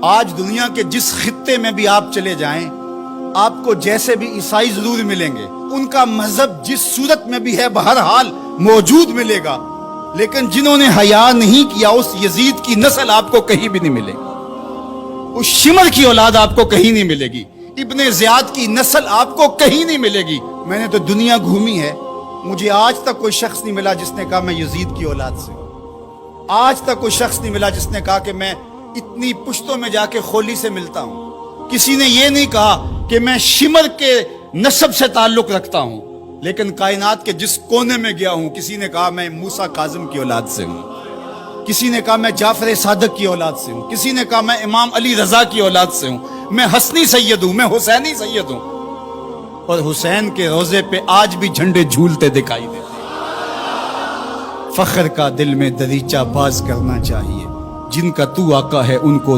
آج دنیا کے جس خطے میں بھی آپ چلے جائیں، آپ کو جیسے بھی عیسائی ضرور ملیں گے، ان کا مذہب جس صورت میں بھی ہے بہرحال موجود ملے گا، لیکن جنہوں نے حیا نہیں کیا اس یزید کی نسل آپ کو کہیں بھی نہیں ملے گی، اس شمر کی اولاد آپ کو کہیں نہیں ملے گی، ابن زیاد کی نسل آپ کو کہیں نہیں ملے گی۔ میں نے تو دنیا گھومی ہے، مجھے آج تک کوئی شخص نہیں ملا جس نے کہا میں یزید کی اولاد سے ہوں۔ آج تک کوئی شخص نہیں ملا جس نے کہا کہ میں اتنی پشتوں میں جا کے خولی سے ملتا ہوں۔ کسی نے یہ نہیں کہا کہ میں شمر کے نسب سے تعلق رکھتا ہوں، لیکن کائنات کے جس کونے میں گیا ہوں کسی نے کہا میں موسیٰ کاظم کی اولاد سے ہوں، کسی نے کہا میں جعفر صادق کی اولاد سے ہوں، کسی نے کہا میں امام علی رضا کی اولاد سے ہوں، میں حسنی سید ہوں، میں حسینی سید ہوں۔ اور حسین کے روضے پہ آج بھی جھنڈے جھولتے دکھائی دیتے۔ فخر کا دل میں دریچہ باز کرنا چاہیے، جن کا تو آقا ہے ان کو